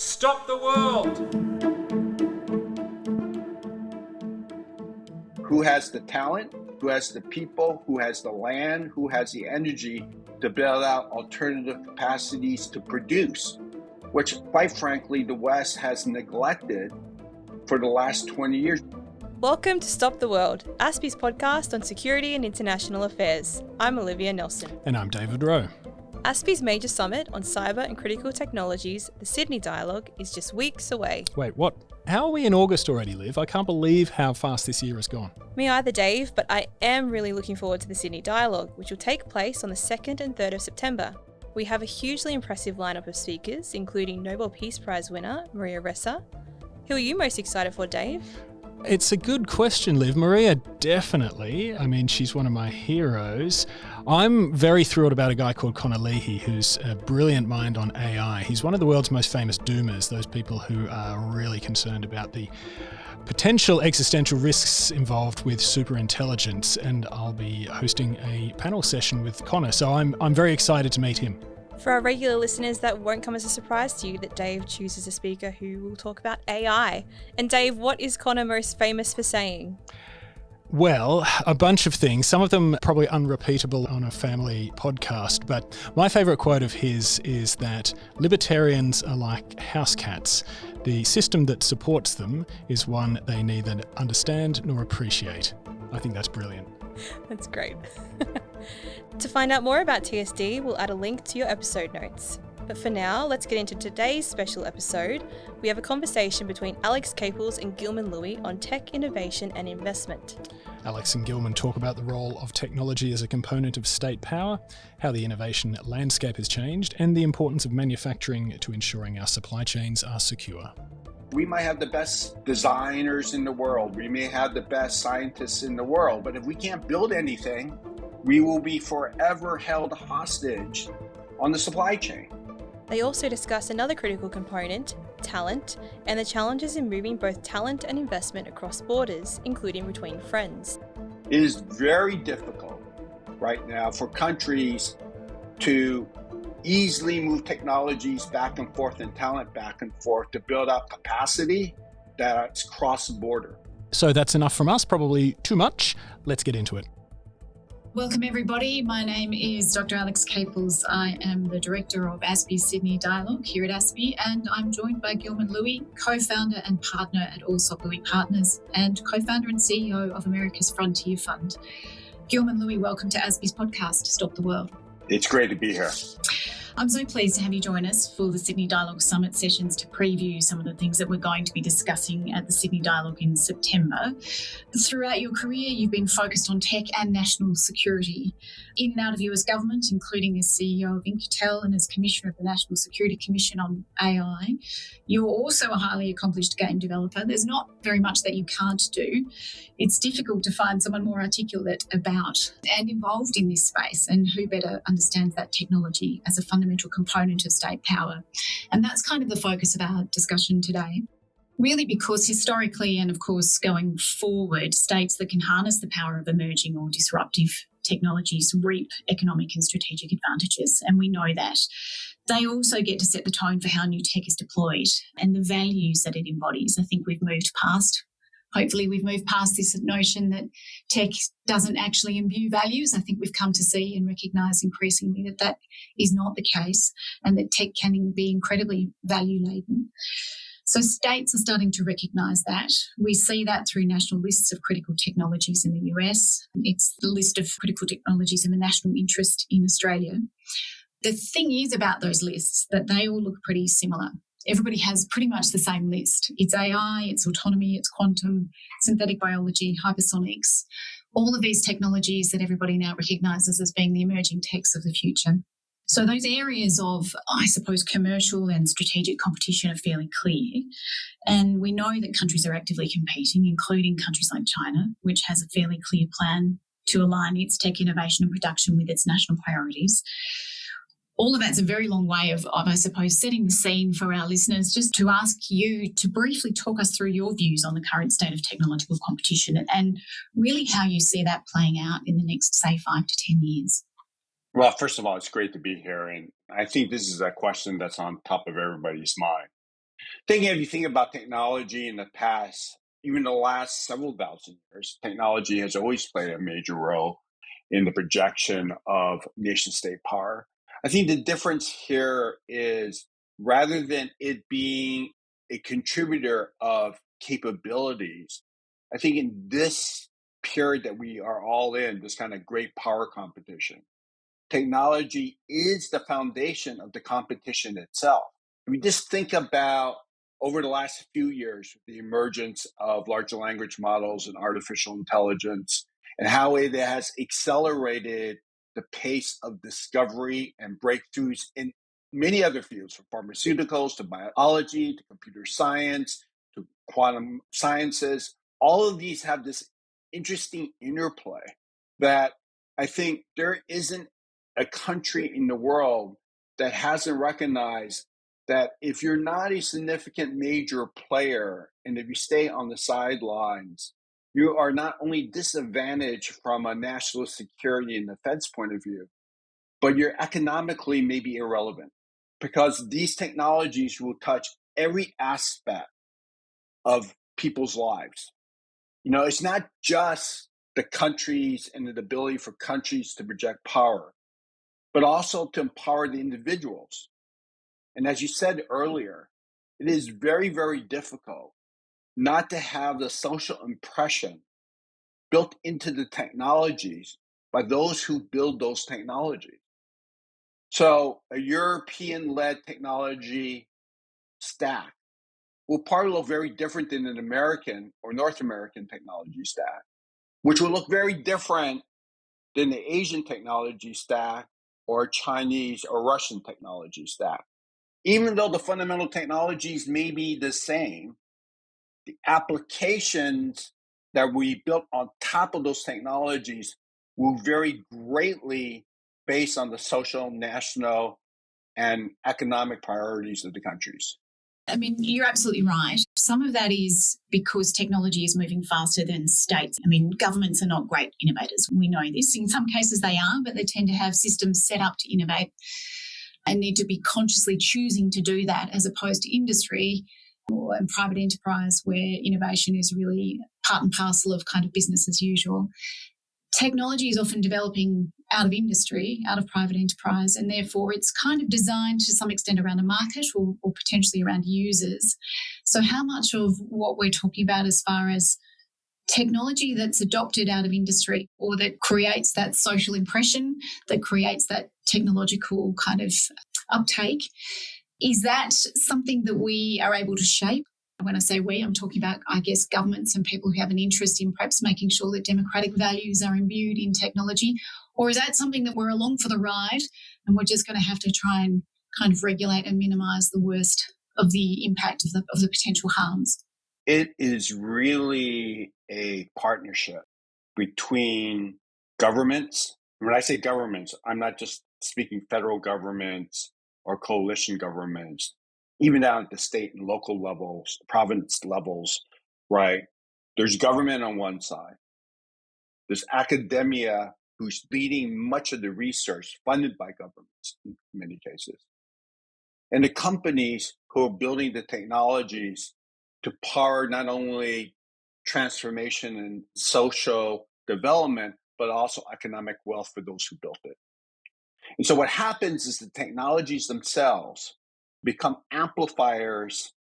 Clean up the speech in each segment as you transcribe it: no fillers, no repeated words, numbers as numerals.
Stop the world! Who has the talent, who has the people, who has the land, who has the energy to build out alternative capacities to produce, which, quite frankly, the West has neglected for the last 20 years. Welcome to Stop the World, ASPI's podcast on security and international affairs. I'm Olivia Nelson. And I'm David Rowe. ASPI's major summit on cyber and critical technologies, the Sydney Dialogue, is just weeks away. Wait, what? How are we in August already, Liv? I can't believe how fast this year has gone. Me either, Dave, but I am really looking forward to the Sydney Dialogue, which will take place on the 2nd and 3rd of September. We have a hugely impressive lineup of speakers, including Nobel Peace Prize winner Maria Ressa. Who are you most excited for, Dave? It's a good question, Liv. Maria, definitely. I mean, she's one of my heroes. I'm very thrilled about a guy called Connor Leahy, who's a brilliant mind on AI. He's one of the world's most famous doomers, those people who are really concerned about the potential existential risks involved with superintelligence, and I'll be hosting a panel session with Connor, so I'm very excited to meet him. For our regular listeners, that won't come as a surprise to you that Dave chooses a speaker who will talk about AI. And Dave, what is Connor most famous for saying? Well, a bunch of things, some of them probably unrepeatable on a family podcast, but my favourite quote of his is that libertarians are like house cats. The system that supports them is one they neither understand nor appreciate. I think that's brilliant. That's great. To find out more about TSD, we'll add a link to your episode notes. But for now, let's get into today's special episode. We have a conversation between Alex Caples and Gilman Louie on tech innovation and investment. Alex and Gilman talk about the role of technology as a component of state power, how the innovation landscape has changed, and the importance of manufacturing to ensuring our supply chains are secure. We might have the best designers in the world. We may have the best scientists in the world, but if we can't build anything, we will be forever held hostage on the supply chain. They also discuss another critical component, talent, and the challenges in moving both talent and investment across borders, including between friends. It is very difficult right now for countries to easily move technologies back and forth and talent back and forth to build up capacity that's cross-border. So that's enough from us, probably too much. Let's get into it. Welcome everybody. My name is Dr. Alex Caples. I am the Director of ASPI's Sydney Dialogue here at ASPI, and I'm joined by Gilman Louie, co-founder and partner at Alsop Louie Partners and co-founder and CEO of America's Frontier Fund. Gilman Louie, welcome to ASPI's podcast, Stop the World. It's great to be here. I'm so pleased to have you join us for the Sydney Dialogue Summit Sessions to preview some of the things that we're going to be discussing at the Sydney Dialogue in September. Throughout your career, you've been focused on tech and national security. In and out of US government, including as CEO of In-Q-Tel and as Commissioner of the National Security Commission on AI. You're also a highly accomplished game developer. There's not very much that you can't do. It's difficult to find someone more articulate about and involved in this space, and who better understands that technology as a fundamental component of state power. And that's kind of the focus of our discussion today. Really because historically, and of course going forward, states that can harness the power of emerging or disruptive technologies reap economic and strategic advantages. And we know that. They also get to set the tone for how new tech is deployed and the values that it embodies. I think hopefully we've moved past this notion that tech doesn't actually imbue values. I think we've come to see and recognise increasingly that that is not the case, and that tech can be incredibly value-laden. So states are starting to recognise that. We see that through national lists of critical technologies in the US. It's the list of critical technologies of a national interest in Australia. The thing is about those lists that they all look pretty similar. Everybody has pretty much the same list. It's AI, it's autonomy, it's quantum, synthetic biology, hypersonics, all of these technologies that everybody now recognises as being the emerging techs of the future. So those areas of, I suppose, commercial and strategic competition are fairly clear. And we know that countries are actively competing, including countries like China, which has a fairly clear plan to align its tech innovation and production with its national priorities. All of that's a very long way of, I suppose, setting the scene for our listeners, just to ask you to briefly talk us through your views on the current state of technological competition and really how you see that playing out in the next, say, 5 to 10 years. Well, first of all, it's great to be here. And I think this is a question that's on top of everybody's mind. If you think about technology in the past, even the last several thousand years, technology has always played a major role in the projection of nation state power. I think the difference here is rather than it being a contributor of capabilities, I think in this period that we are all in, this kind of great power competition, technology is the foundation of the competition itself. I mean, just think about over the last few years, the emergence of large language models and artificial intelligence, and how it has accelerated the pace of discovery and breakthroughs in many other fields, from pharmaceuticals to biology to computer science to quantum sciences. All of these have this interesting interplay that I think there isn't a country in the world that hasn't recognized that if you're not a significant major player and if you stay on the sidelines, you are not only disadvantaged from a national security and defense point of view, but you're economically maybe irrelevant because these technologies will touch every aspect of people's lives. You know, it's not just the countries and the ability for countries to project power, but also to empower the individuals. And as you said earlier, it is very, very difficult not to have the social impression built into the technologies by those who build those technologies. So a European-led technology stack will probably look very different than an American or North American technology stack, which will look very different than the Asian technology stack or Chinese or Russian technology stack. Even though the fundamental technologies may be the same, the applications that we built on top of those technologies will vary greatly based on the social, national, and economic priorities of the countries. I mean, you're absolutely right. Some of that is because technology is moving faster than states. I mean, governments are not great innovators. We know this. In some cases they are, but they tend to have systems set up to innovate and need to be consciously choosing to do that, as opposed to industry and private enterprise where innovation is really part and parcel of kind of business as usual. Technology is often developing out of industry, out of private enterprise, and therefore it's kind of designed to some extent around a market or potentially around users. So how much of what we're talking about as far as technology that's adopted out of industry or that creates that social impression, that creates that technological kind of uptake, is that something that we are able to shape? When I say we, I'm talking about, I guess, governments and people who have an interest in perhaps making sure that democratic values are imbued in technology. Or is that something that we're along for the ride and we're just going to have to try and kind of regulate and minimise the worst of the impact of the potential harms? It is really a partnership between governments. When I say governments, I'm not just speaking federal governments or coalition governments, even down at the state and local levels, province levels, right? There's government on one side. There's academia who's leading much of the research funded by governments in many cases. And the companies who are building the technologies to power not only transformation and social development, but also economic wealth for those who built it. And so what happens is the technologies themselves become amplifiers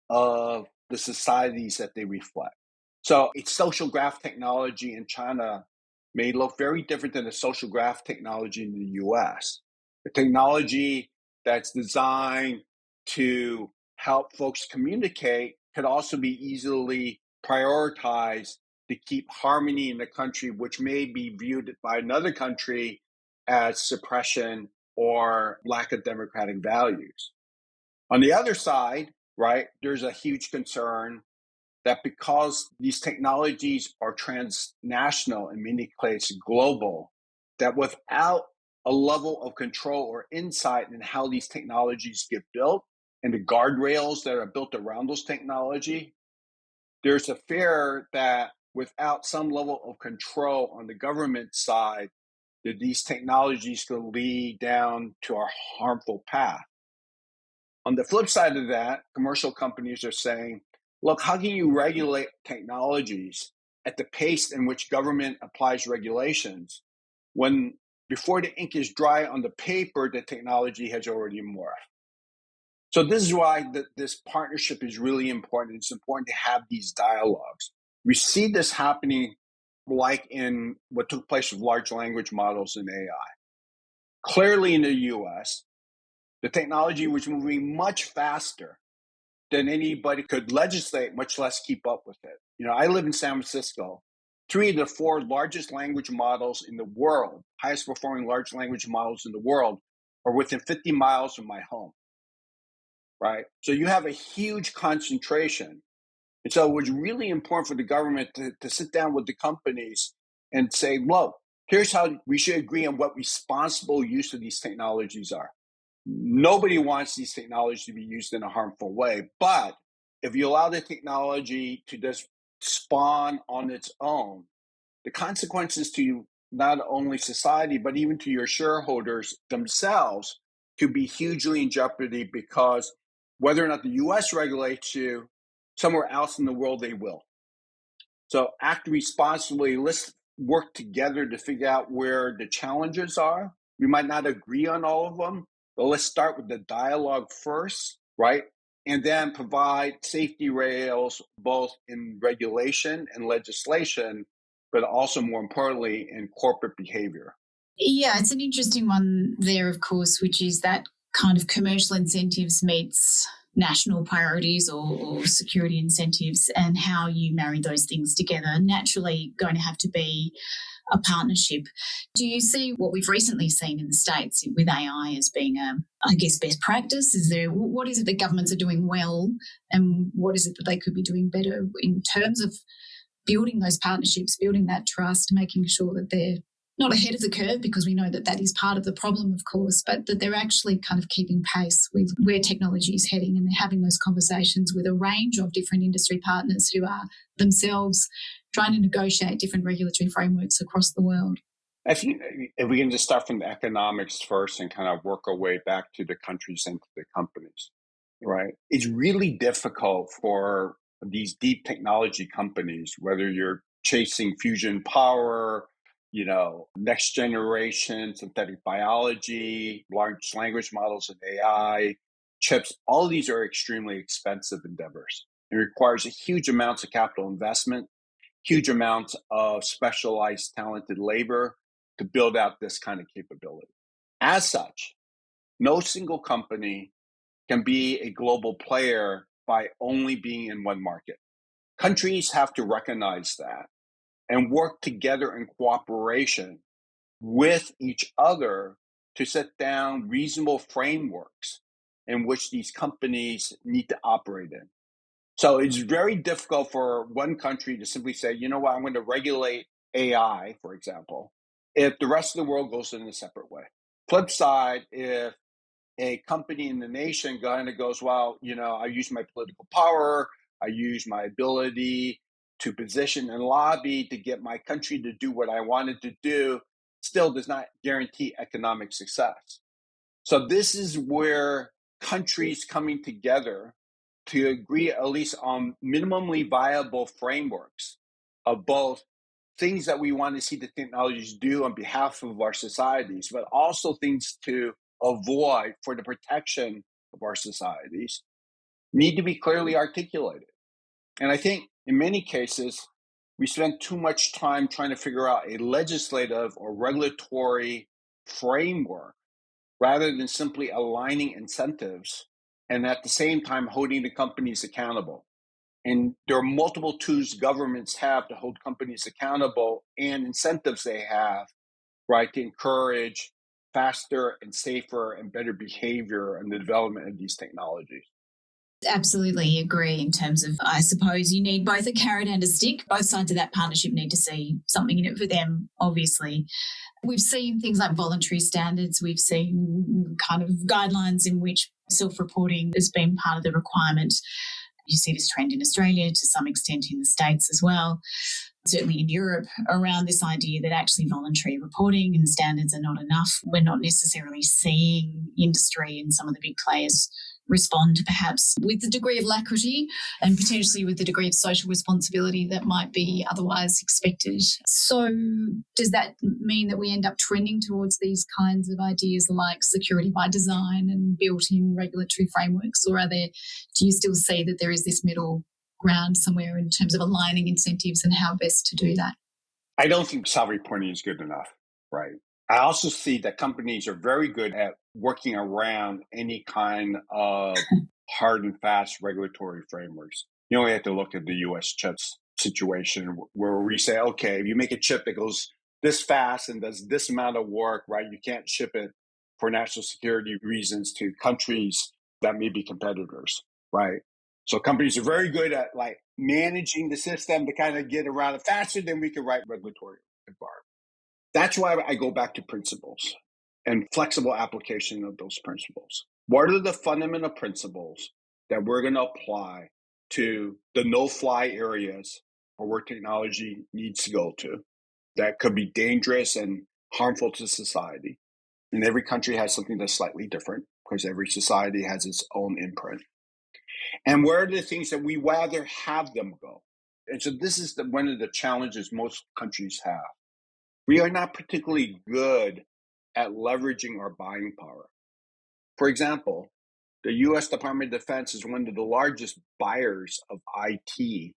of the societies that they reflect. So a social graph technology in China may look very different than a social graph technology in the US. The technology that's designed to help folks communicate could also be easily prioritized to keep harmony in the country, which may be viewed by another country as suppression or lack of democratic values. On the other side, right, there's a huge concern that because these technologies are transnational, in many cases global, that without a level of control or insight in how these technologies get built and the guardrails that are built around those technology, there's a fear that without some level of control on the government side, that these technologies can lead down to a harmful path. On the flip side of that, commercial companies are saying, look, how can you regulate technologies at the pace in which government applies regulations when before the ink is dry on the paper, the technology has already morphed? So this is why this partnership is really important. It's important to have these dialogues. We see this happening like in what took place with large language models and AI. Clearly in the US, the technology was moving much faster than anybody could legislate, much less keep up with it. I live in San Francisco. 3 of the 4 largest language models in the world, highest performing large language models in the world, are within 50 miles of my home, right? So you have a huge concentration. And so it was really important for the government to sit down with the companies and say, look, here's how we should agree on what responsible use of these technologies are. Nobody wants these technologies to be used in a harmful way. But if you allow the technology to just spawn on its own, the consequences to not only society, but even to your shareholders themselves could be hugely in jeopardy, because whether or not the US regulates you, somewhere else in the world they will. So act responsibly. Let's work together to figure out where the challenges are. We might not agree on all of them, but let's start with the dialogue first, right? And then provide safety rails, both in regulation and legislation, but also more importantly, in corporate behavior. Yeah, it's an interesting one there, of course, which is that kind of commercial incentives meets national priorities or security incentives, and how you marry those things together. Naturally going to have to be a partnership. Do you see what we've recently seen in the States with AI as being best practice? What is it that governments are doing well, and what is it that they could be doing better in terms of building those partnerships, building that trust, making sure that they're not ahead of the curve, because we know that that is part of the problem, of course, but that they're actually kind of keeping pace with where technology is heading, and they're having those conversations with a range of different industry partners who are themselves trying to negotiate different regulatory frameworks across the world. I think if we can just start from the economics first and kind of work our way back to the countries and to the companies, right? It's really difficult for these deep technology companies, whether you're chasing fusion power, next generation synthetic biology, large language models and AI, chips, all of these are extremely expensive endeavors. It requires huge amounts of capital investment, huge amounts of specialized talented labor to build out this kind of capability. As such, no single company can be a global player by only being in one market. Countries have to recognize that and work together in cooperation with each other to set down reasonable frameworks in which these companies need to operate in. So it's very difficult for one country to simply say, you know what, I'm going to regulate AI, for example, if the rest of the world goes in a separate way. Flip side, if a company in the nation kind of goes, well, I use my political power, I use my ability to position and lobby to get my country to do what I wanted to do, still does not guarantee economic success. So this is where countries coming together to agree at least on minimally viable frameworks of both things that we want to see the technologies do on behalf of our societies, but also things to avoid for the protection of our societies, need to be clearly articulated. And I think in many cases, we spend too much time trying to figure out a legislative or regulatory framework rather than simply aligning incentives and at the same time holding the companies accountable. And there are multiple tools governments have to hold companies accountable and incentives they have, right, to encourage faster and safer and better behavior in the development of these technologies. Absolutely agree in terms of, I suppose you need both a carrot and a stick. Both sides of that partnership need to see something in it for them, obviously. We've seen things like voluntary standards. We've seen kind of guidelines in which self-reporting has been part of the requirement. You see this trend in Australia, to some extent in the States as well, certainly in Europe, around this idea that actually voluntary reporting and standards are not enough. We're not necessarily seeing industry and some of the big players respond perhaps with the degree of alacrity and potentially with the degree of social responsibility that might be otherwise expected. So does that mean that we end up trending towards these kinds of ideas like security by design and built-in regulatory frameworks, or do you still see that there is this middle ground somewhere in terms of aligning incentives and how best to do that? I don't think salary pointing is good enough, right? I also see that companies are very good at working around any kind of hard and fast regulatory frameworks. You only have to look at the U.S. chips situation where we say, okay, if you make a chip that goes this fast and does this amount of work, right, you can't ship it for national security reasons to countries that may be competitors, right? So companies are very good at like managing the system to kind of get around it faster than we can write regulatory environment. That's why I go back to principles and flexible application of those principles. What are the fundamental principles that we're going to apply to the no-fly areas or where technology needs to go to that could be dangerous and harmful to society? And every country has something that's slightly different because every society has its own imprint. And where are the things that we rather have them go? And so this is one of the challenges most countries have. We are not particularly good at leveraging our buying power. For example, the U.S. Department of Defense is one of the largest buyers of IT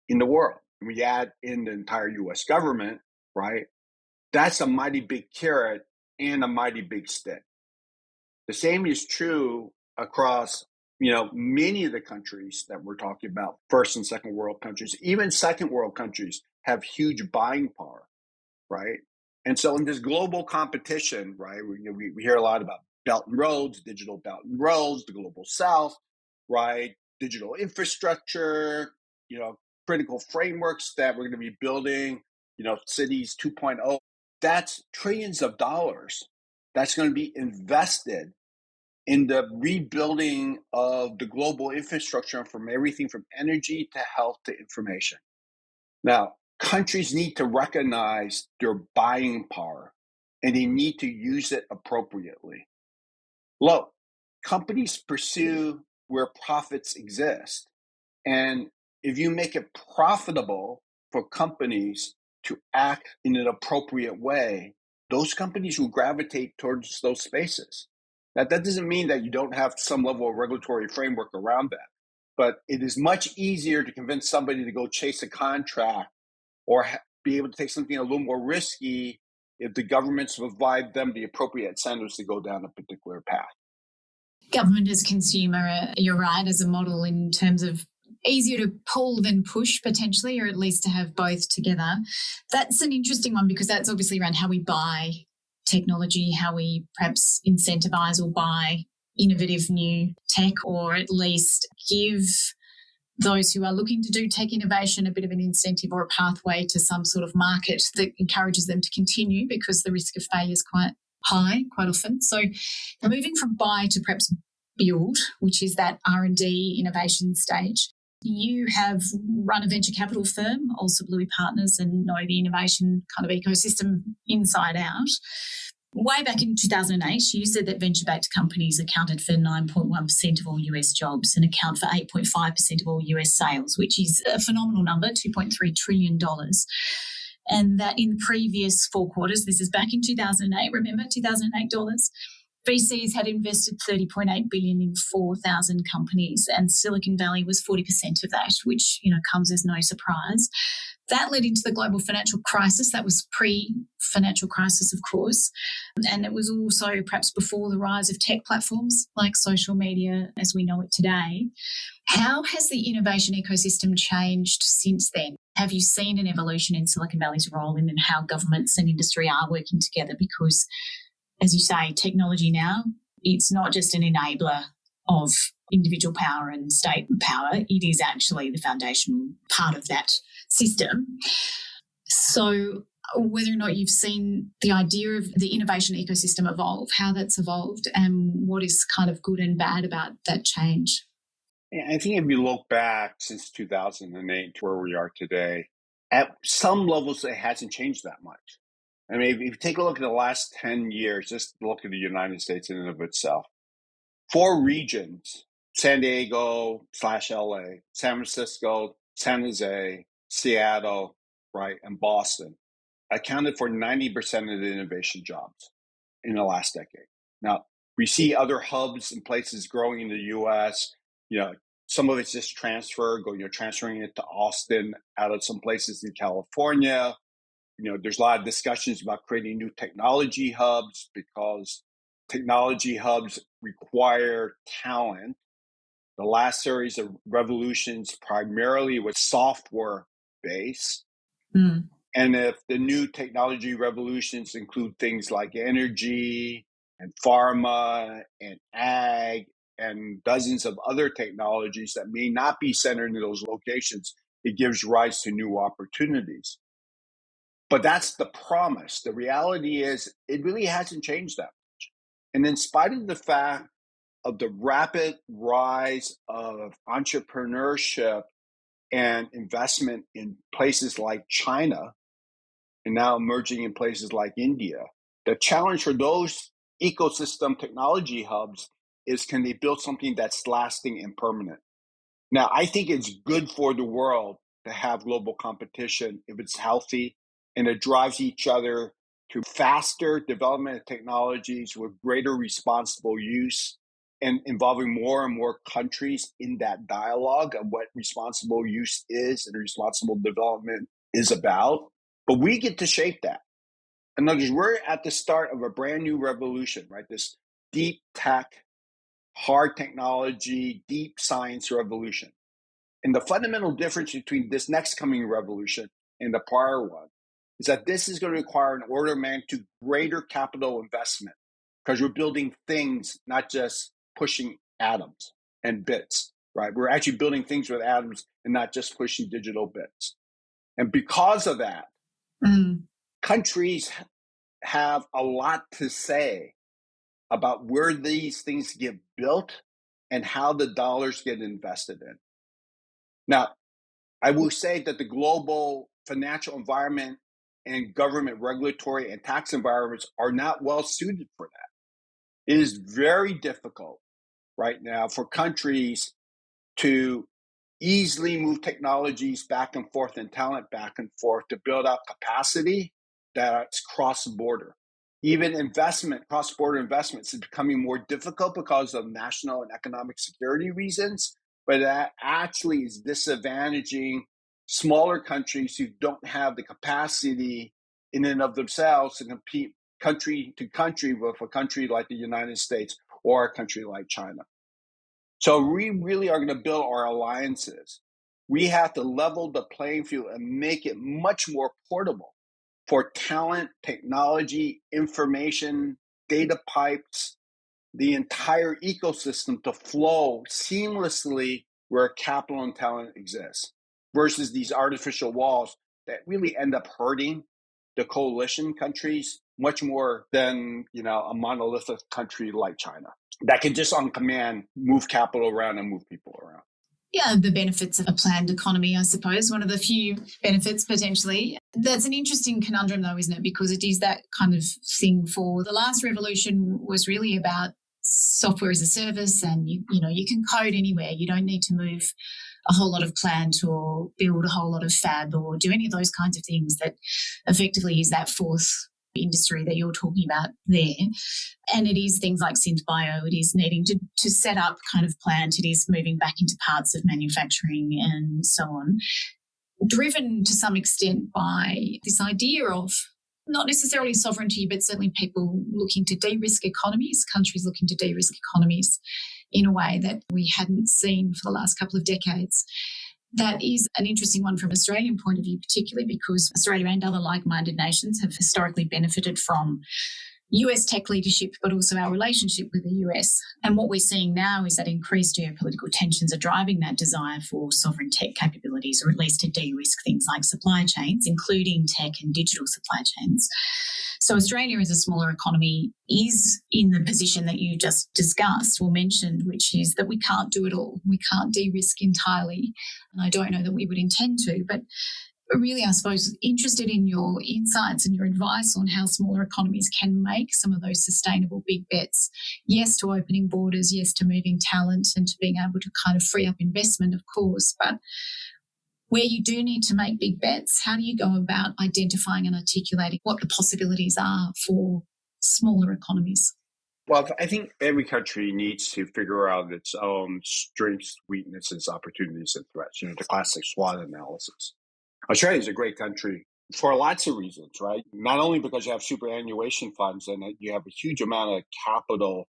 in the world. We add in the entire U.S. government, right? That's a mighty big carrot and a mighty big stick. The same is true across, many of the countries that we're talking about, first and second world countries. Even second world countries have huge buying power, right? And so in this global competition, right, we hear a lot about Belt and Roads, digital Belt and Roads, the global South, right? Digital infrastructure, critical frameworks that we're going to be building, cities 2.0. That's trillions of dollars that's going to be invested in the rebuilding of the global infrastructure from everything from energy to health to information. Now, countries need to recognize their buying power and they need to use it appropriately. Look, companies pursue where profits exist. And if you make it profitable for companies to act in an appropriate way, those companies will gravitate towards those spaces. Now, that doesn't mean that you don't have some level of regulatory framework around that, but it is much easier to convince somebody to go chase a contract or be able to take something a little more risky if the governments provide them the appropriate incentives to go down a particular path. Government as consumer, you're right, as a model in terms of easier to pull than push potentially, or at least to have both together. That's an interesting one because that's obviously around how we buy technology, how we perhaps incentivize or buy innovative new tech, or at least give those who are looking to do tech innovation a bit of an incentive or a pathway to some sort of market that encourages them to continue, because the risk of failure is quite high quite often. So moving from buy to perhaps build, which is that R&D innovation stage. You have run a venture capital firm, Alsop Louie Partners, and know the innovation kind of ecosystem inside out. Way back in 2008, you said that venture-backed companies accounted for 9.1% of all US jobs and account for 8.5% of all US sales, which is a phenomenal number, $2.3 trillion. And that in the previous 4 quarters, this is back in 2008, remember, 2008 dollars, VCs had invested $30.8 billion in 4,000 companies, and Silicon Valley was 40% of that, which, comes as no surprise. That led into the global financial crisis. That was pre-financial crisis, of course. And it was also perhaps before the rise of tech platforms like social media as we know it today. How has the innovation ecosystem changed since then? Have you seen an evolution in Silicon Valley's role in how governments and industry are working together? Because, as you say, technology now, it's not just an enabler of individual power and state power. It is actually the foundation part of that system. So whether or not you've seen the idea of the innovation ecosystem evolve, how that's evolved, and what is kind of good and bad about that change? I think if you look back since 2008 to where we are today, at some levels it hasn't changed that much. I mean, if you take a look at the last 10 years, just look at the United States in and of itself. 4 regions San Diego / LA, San Francisco, San Jose, Seattle, right, and Boston accounted for 90% of the innovation jobs in the last decade. Now, we see other hubs and places growing in the US. Some of it's just transferring it to Austin out of some places in California. There's a lot of discussions about creating new technology hubs because technology hubs require talent. The last series of revolutions primarily was software based. And if the new technology revolutions include things like energy and pharma and ag and dozens of other technologies that may not be centered in those locations, it gives rise to new opportunities. But that's the promise. The reality is it really hasn't changed that much. And in spite of the fact of the rapid rise of entrepreneurship and investment in places like China, and now emerging in places like India, the challenge for those ecosystem technology hubs is, can they build something that's lasting and permanent? Now, I think it's good for the world to have global competition if it's healthy and it drives each other to faster development of technologies with greater responsible use and involving more and more countries in that dialogue of what responsible use is and responsible development is about. But we get to shape that. In other words, we're at the start of a brand new revolution, right? This deep tech, hard technology, deep science revolution. And the fundamental difference between this next coming revolution and the prior one is that this is going to require an order of magnitude greater capital investment because we're building things, not just pushing atoms and bits, right? We're actually building things with atoms and not just pushing digital bits. And because of that, countries have a lot to say about where these things get built and how the dollars get invested in. Now, I will say that the global financial environment and government regulatory and tax environments are not well suited for that. It is very difficult right now for countries to easily move technologies back and forth and talent back and forth to build out capacity that's cross-border. Even cross-border investments is becoming more difficult because of national and economic security reasons, but that actually is disadvantaging smaller countries who don't have the capacity in and of themselves to compete country to country with a country like the United States or a country like China. So we really are going to build our alliances. We have to level the playing field and make it much more portable for talent, technology, information, data pipes, the entire ecosystem to flow seamlessly where capital and talent exists versus these artificial walls that really end up hurting the coalition countries much more than, a monolithic country like China that can just on command move capital around and move people around. Yeah, the benefits of a planned economy, I suppose, one of the few benefits potentially. That's an interesting conundrum though, isn't it? Because it is that kind of thing for the last revolution was really about software as a service and, you can code anywhere. You don't need to move a whole lot of plant or build a whole lot of fab or do any of those kinds of things that effectively is that fourth industry that you're talking about there. And it is things like synth bio, it is needing to set up kind of plant, it is moving back into parts of manufacturing and so on, driven to some extent by this idea of not necessarily sovereignty, but certainly people looking to de-risk economies, countries looking to de-risk economies in a way that we hadn't seen for the last couple of decades. That is an interesting one from an Australian point of view, particularly because Australia and other like-minded nations have historically benefited from US tech leadership, but also our relationship with the US. And what we're seeing now is that increased geopolitical tensions are driving that desire for sovereign tech capabilities, or at least to de-risk things like supply chains, including tech and digital supply chains. So Australia as a smaller economy is in the position that you just discussed or mentioned, which is that we can't do it all. We can't de-risk entirely. And I don't know that we would intend to, but really, I suppose, interested in your insights and your advice on how smaller economies can make some of those sustainable big bets. Yes, to opening borders, yes, to moving talent and to being able to kind of free up investment, of course. But where you do need to make big bets, how do you go about identifying and articulating what the possibilities are for smaller economies? Well, I think every country needs to figure out its own strengths, weaknesses, opportunities, and threats. The classic SWOT analysis. Australia is a great country for lots of reasons, right? Not only because you have superannuation funds and you have a huge amount of capital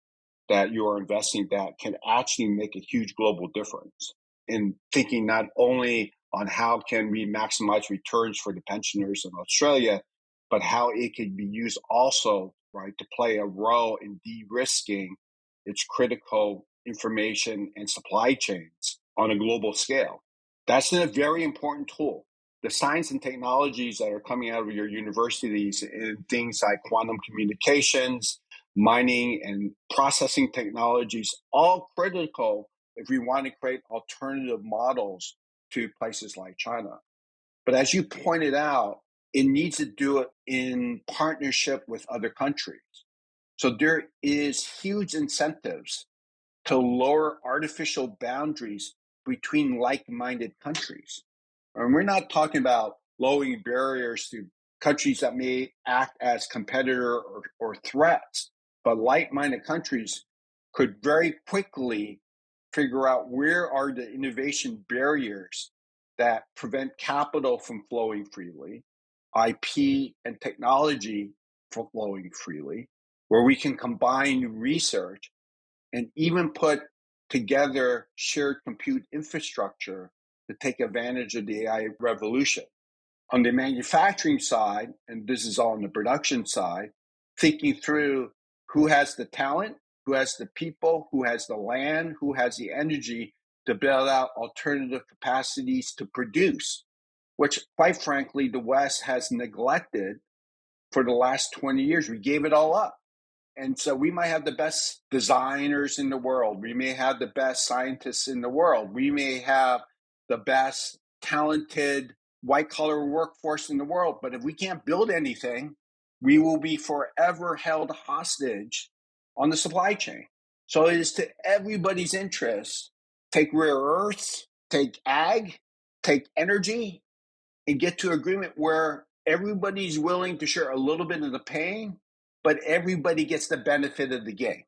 that you are investing that can actually make a huge global difference in thinking not only on how can we maximize returns for the pensioners in Australia, but how it could be used also, right, to play a role in de-risking its critical information and supply chains on a global scale. That's a very important tool. The science and technologies that are coming out of your universities in things like quantum communications, mining, and processing technologies, all critical if we want to create alternative models to places like China. But as you pointed out, it needs to do it in partnership with other countries. So there is huge incentives to lower artificial boundaries between like-minded countries. And we're not talking about lowering barriers to countries that may act as competitor or threats, but like-minded countries could very quickly figure out where are the innovation barriers that prevent capital from flowing freely, IP and technology from flowing freely, where we can combine research and even put together shared compute infrastructure to take advantage of the AI revolution. On the manufacturing side, and this is all on the production side, thinking through who has the talent, who has the people, who has the land, who has the energy to build out alternative capacities to produce, which, quite frankly, the West has neglected for the last 20 years. We gave it all up. And so we might have the best designers in the world. We may have the best scientists in the world. We may have the best talented white-collar workforce in the world. But if we can't build anything, we will be forever held hostage on the supply chain. So it is to everybody's interest, take rare earths, take ag, take energy, and get to agreement where everybody's willing to share a little bit of the pain, but everybody gets the benefit of the gain.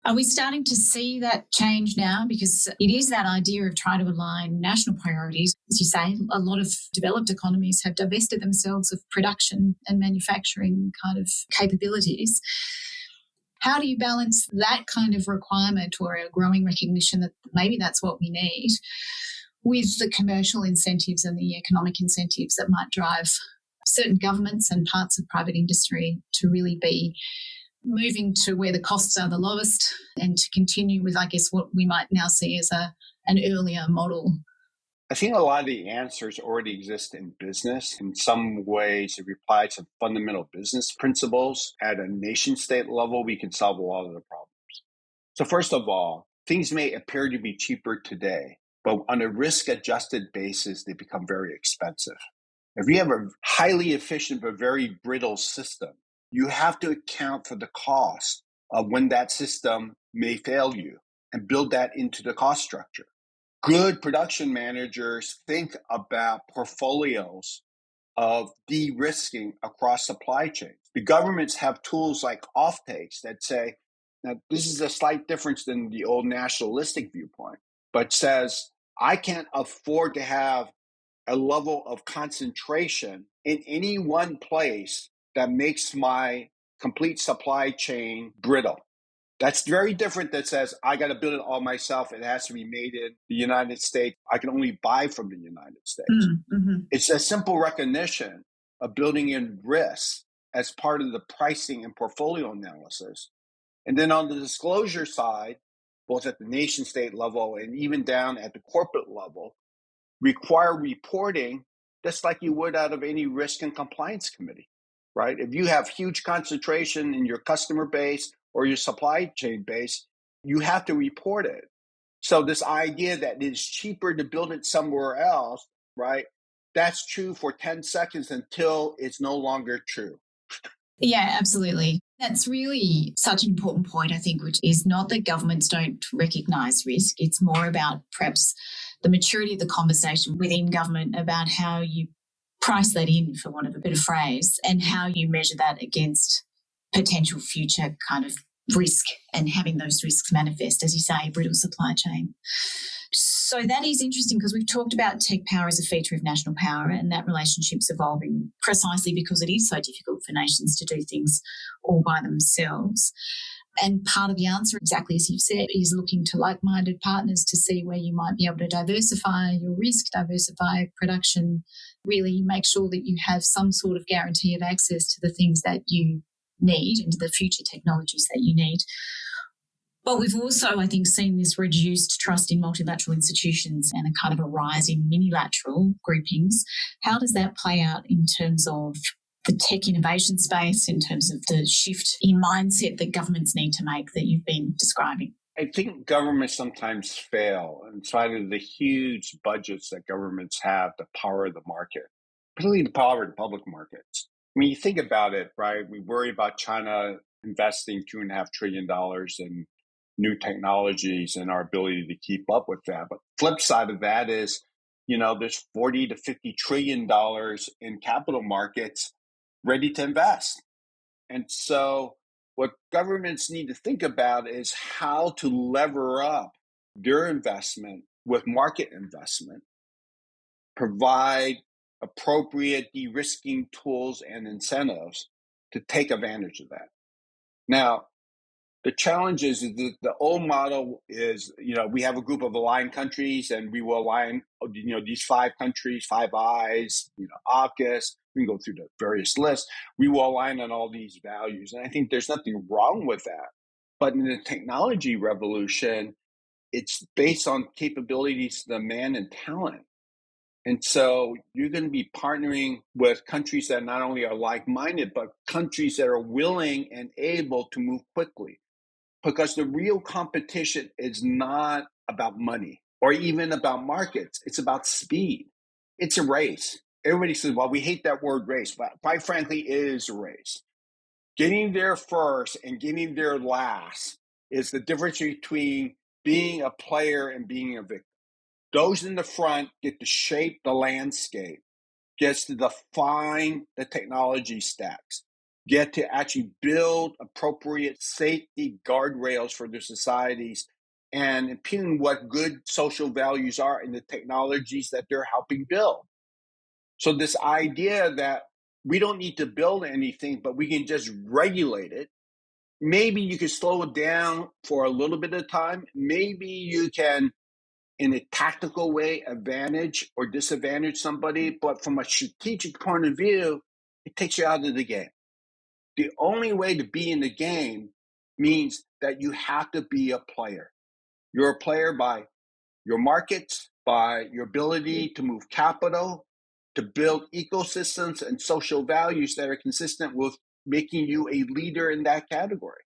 Are we starting to see that change now? Because it is that idea of trying to align national priorities. As you say, a lot of developed economies have divested themselves of production and manufacturing kind of capabilities. How do you balance that kind of requirement or a growing recognition that maybe that's what we need with the commercial incentives and the economic incentives that might drive certain governments and parts of private industry to really be moving to where the costs are the lowest and to continue with, I guess, what we might now see as an earlier model? I think a lot of the answers already exist in business. In some ways, if we apply some fundamental business principles at a nation state level, we can solve a lot of the problems. So first of all, things may appear to be cheaper today, but on a risk-adjusted basis, they become very expensive. If you have a highly efficient but very brittle system, you have to account for the cost of when that system may fail you and build that into the cost structure. Good production managers think about portfolios of de-risking across supply chains. The governments have tools like offtakes that say, now this is a slight difference than the old nationalistic viewpoint, but says, I can't afford to have a level of concentration in any one place that makes my complete supply chain brittle. That's very different that says, I got to build it all myself. It has to be made in the United States. I can only buy from the United States. Mm-hmm. It's a simple recognition of building in risk as part of the pricing and portfolio analysis. And then on the disclosure side, both at the nation state level and even down at the corporate level, require reporting just like you would out of any risk and compliance committee, right? If you have huge concentration in your customer base or your supply chain base, you have to report it. So this idea that it's cheaper to build it somewhere else, right, that's true for 10 seconds until it's no longer true. Yeah, absolutely. That's really such an important point, I think, which is not that governments don't recognise risk. It's more about perhaps the maturity of the conversation within government about how you price that in, for want of a better phrase, and how you measure that against potential future kind of risk and having those risks manifest, as you say, brittle supply chain. So that is interesting because we've talked about tech power as a feature of national power, and that relationship's evolving precisely because it is so difficult for nations to do things all by themselves. And part of the answer, exactly as you've said, is looking to like-minded partners to see where you might be able to diversify your risk, diversify production, really make sure that you have some sort of guarantee of access to the things that you need and to the future technologies that you need. But we've also, I think, seen this reduced trust in multilateral institutions and a kind of a rise in minilateral groupings. How does that play out in terms of the tech innovation space, in terms of the shift in mindset that governments need to make that you've been describing? I think governments sometimes fail in spite of the huge budgets that governments have to power the market, particularly to power the public markets. I mean, you think about it, right? We worry about China investing $2.5 trillion in new technologies and our ability to keep up with that. But flip side of that is, there's $40 to $50 trillion in capital markets ready to invest. And so what governments need to think about is how to lever up their investment with market investment, provide appropriate de-risking tools and incentives to take advantage of that. Now, the challenge is that the old model is, we have a group of aligned countries and we will align, these 5 countries, 5 eyes, AUKUS, we can go through the various lists. We will align on all these values. And I think there's nothing wrong with that. But in the technology revolution, it's based on capabilities, demand, and talent. And so you're going to be partnering with countries that not only are like-minded, but countries that are willing and able to move quickly. Because the real competition is not about money or even about markets. It's about speed. It's a race. Everybody says, well, we hate that word race, but quite frankly, it is a race. Getting there first and getting there last is the difference between being a player and being a victim. Those in the front get to shape the landscape, gets to define the technology stacks, get to actually build appropriate safety guardrails for their societies and impugn what good social values are in the technologies that they're helping build. So this idea that we don't need to build anything, but we can just regulate it. Maybe you can slow it down for a little bit of time. Maybe you can, in a tactical way, advantage or disadvantage somebody. But from a strategic point of view, it takes you out of the game. The only way to be in the game means that you have to be a player. You're a player by your markets, by your ability to move capital, to build ecosystems and social values that are consistent with making you a leader in that category.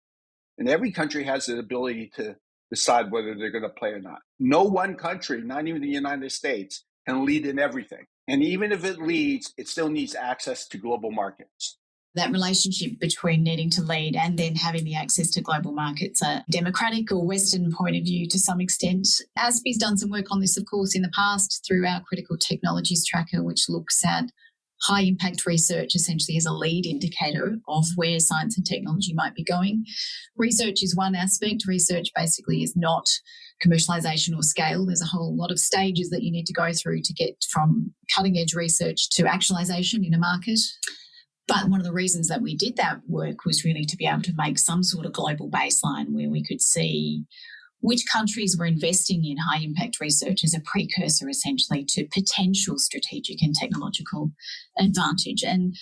And every country has the ability to decide whether they're going to play or not. No one country, not even the United States, can lead in everything. And even if it leads, it still needs access to global markets. That relationship between needing to lead and then having the access to global markets, a democratic or Western point of view to some extent. ASPI's done some work on this, of course, in the past through our Critical Technologies Tracker, which looks at high impact research essentially as a lead indicator of where science and technology might be going. Research is one aspect. Research basically is not commercialization or scale. There's a whole lot of stages that you need to go through to get from cutting edge research to actualization in a market. But one of the reasons that we did that work was really to be able to make some sort of global baseline where we could see which countries were investing in high impact research as a precursor essentially to potential strategic and technological advantage. And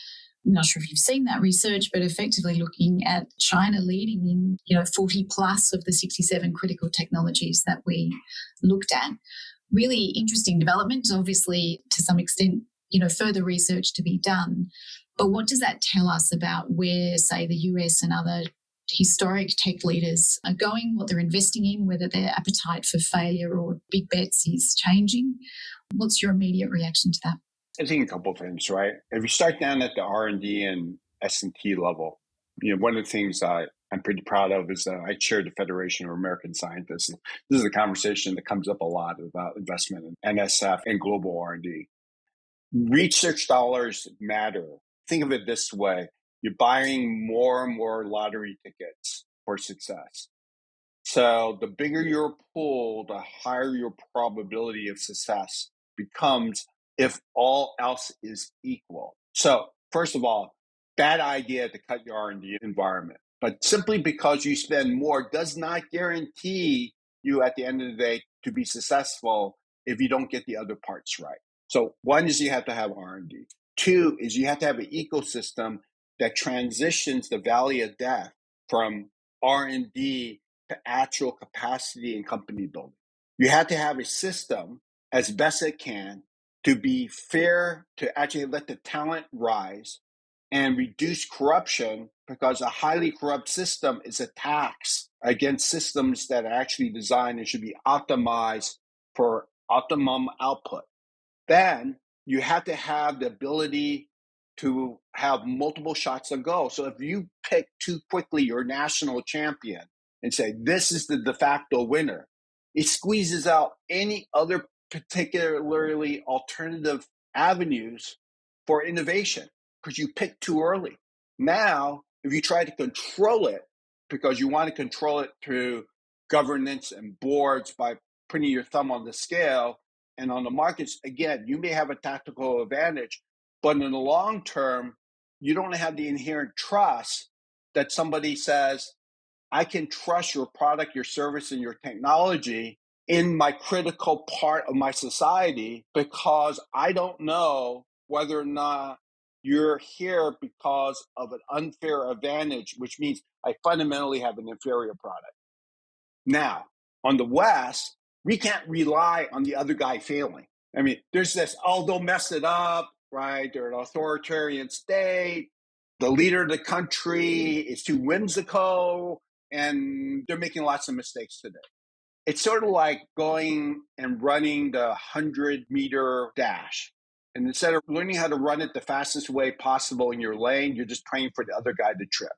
I'm not sure if you've seen that research, but effectively looking at China leading in 40 plus of the 67 critical technologies that we looked at. Really interesting development, obviously to some extent, further research to be done. But what does that tell us about where, say, the US and other historic tech leaders are going, what they're investing in, whether their appetite for failure or big bets is changing? What's your immediate reaction to that? I think a couple of things, right? If you start down at the R&D and S&T level, one of the things I'm pretty proud of is that I chair the Federation of American Scientists. This is a conversation that comes up a lot about investment in NSF and global R&D. Research dollars matter. Think of it this way. You're buying more and more lottery tickets for success. So the bigger your pool, the higher your probability of success becomes if all else is equal. So first of all, bad idea to cut your R&D environment. But simply because you spend more does not guarantee you at the end of the day to be successful if you don't get the other parts right. So one is you have to have R&D. Two is you have to have an ecosystem that transitions the valley of death from R&D to actual capacity and company building. You have to have a system as best it can to be fair, to actually let the talent rise and reduce corruption, because a highly corrupt system is a tax against systems that are actually designed and should be optimized for optimum output. Then you have to have the ability to have multiple shots on goal. So if you pick too quickly your national champion and say, this is the de facto winner, it squeezes out any other particularly alternative avenues for innovation because you picked too early. Now, if you try to control it because you want to control it through governance and boards by putting your thumb on the scale and on the markets, again, you may have a tactical advantage, but in the long term, you don't have the inherent trust that somebody says, I can trust your product, your service, and your technology in my critical part of my society because I don't know whether or not you're here because of an unfair advantage, which means I fundamentally have an inferior product. Now, on the West, we can't rely on the other guy failing. I mean, there's this, don't mess it up, right? They're an authoritarian state. The leader of the country is too whimsical, and they're making lots of mistakes today. It's sort of like going and running the 100-meter dash. And instead of learning how to run it the fastest way possible in your lane, you're just praying for the other guy to trip.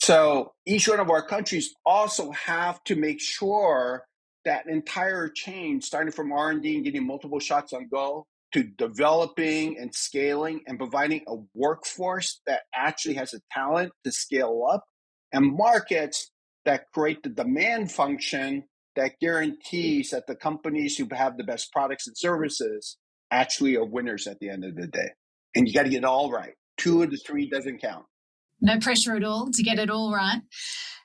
So each one of our countries also have to make sure that entire chain, starting from R&D and getting multiple shots on goal, to developing and scaling and providing a workforce that actually has the talent to scale up, and markets that create the demand function that guarantees that the companies who have the best products and services actually are winners at the end of the day. And you got to get it all right. 2 of the 3 doesn't count. No pressure at all to get it all right.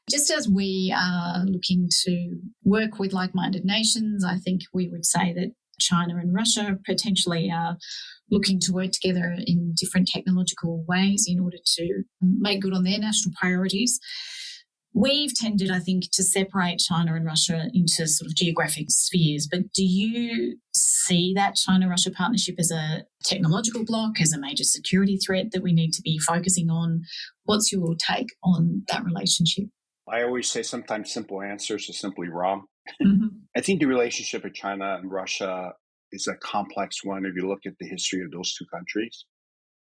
Just as we are looking to work with like-minded nations, I think we would say that China and Russia potentially are looking to work together in different technological ways in order to make good on their national priorities. We've tended, I think, to separate China and Russia into sort of geographic spheres, but do you see that China-Russia partnership as a technological block, as a major security threat that we need to be focusing on? What's your take on that relationship? I always say sometimes simple answers are simply wrong. Mm-hmm. I think the relationship with China and Russia is a complex one if you look at the history of those two countries.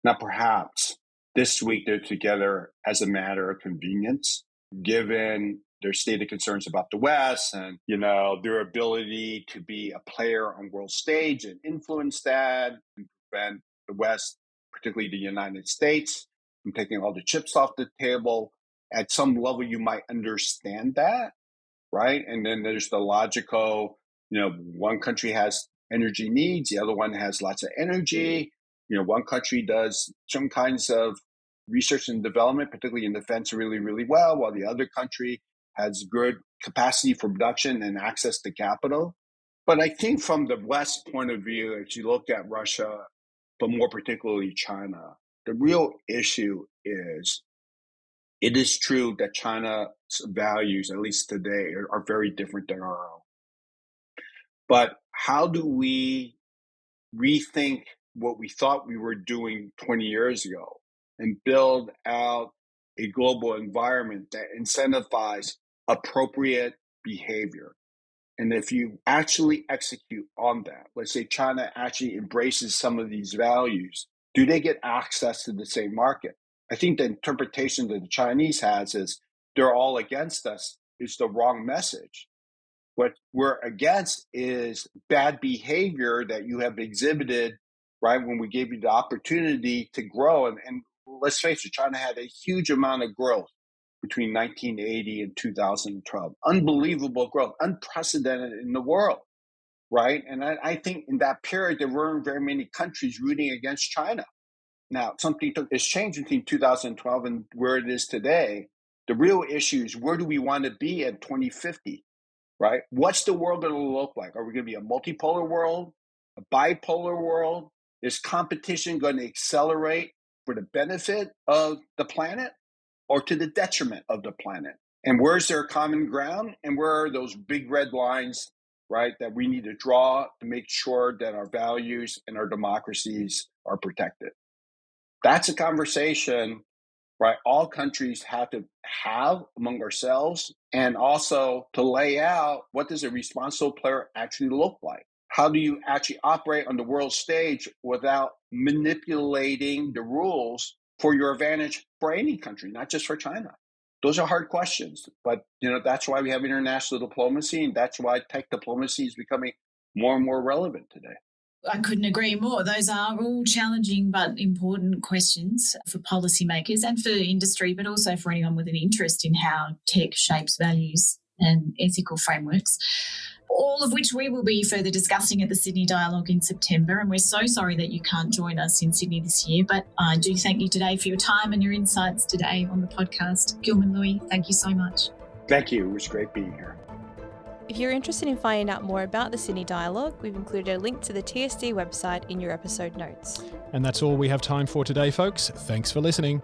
Now, perhaps this week they're together as a matter of convenience, given their stated concerns about the West and, their ability to be a player on world stage and influence that and prevent the West, particularly the United States, from taking all the chips off the table. At some level, you might understand that, right? And then there's the logical, one country has energy needs, the other one has lots of energy. One country does some kinds of research and development, particularly in defense, really, really well, while the other country has good capacity for production and access to capital. But I think from the West point of view, as you look at Russia, but more particularly China, the real issue is it is true that China's values, at least today, are very different than our own. But how do we rethink what we thought we were doing 20 years ago and build out a global environment that incentivizes appropriate behavior? And if you actually execute on that, let's say China actually embraces some of these values, do they get access to the same market? I think the interpretation that the Chinese has is they're all against us is the wrong message. What we're against is bad behavior that you have exhibited, right, when we gave you the opportunity to grow. And let's face it, China had a huge amount of growth between 1980 and 2012. Unbelievable growth, unprecedented in the world, right? And I think in that period, there weren't very many countries rooting against China. Now, something has changed between 2012 and where it is today. The real issue is, where do we want to be in 2050, right? What's the world going to look like? Are we going to be a multipolar world, a bipolar world? Is competition going to accelerate for the benefit of the planet or to the detriment of the planet? And where's there common ground? And where are those big red lines, right, that we need to draw to make sure that our values and our democracies are protected? That's a conversation, right, all countries have to have among ourselves, and also to lay out, what does a responsible player actually look like? How do you actually operate on the world stage without manipulating the rules for your advantage for any country, not just for China? Those are hard questions, but that's why we have international diplomacy, and that's why tech diplomacy is becoming more and more relevant today. I couldn't agree more. Those are all challenging but important questions for policymakers and for industry, but also for anyone with an interest in how tech shapes values and ethical frameworks, all of which we will be further discussing at the Sydney Dialogue in September. And we're so sorry that you can't join us in Sydney this year, but I do thank you today for your time and your insights today on the podcast. Gilman Louie, thank you so much. Thank you. It was great being here. If you're interested in finding out more about the Sydney Dialogue, we've included a link to the TSD website in your episode notes. And that's all we have time for today, folks. Thanks for listening.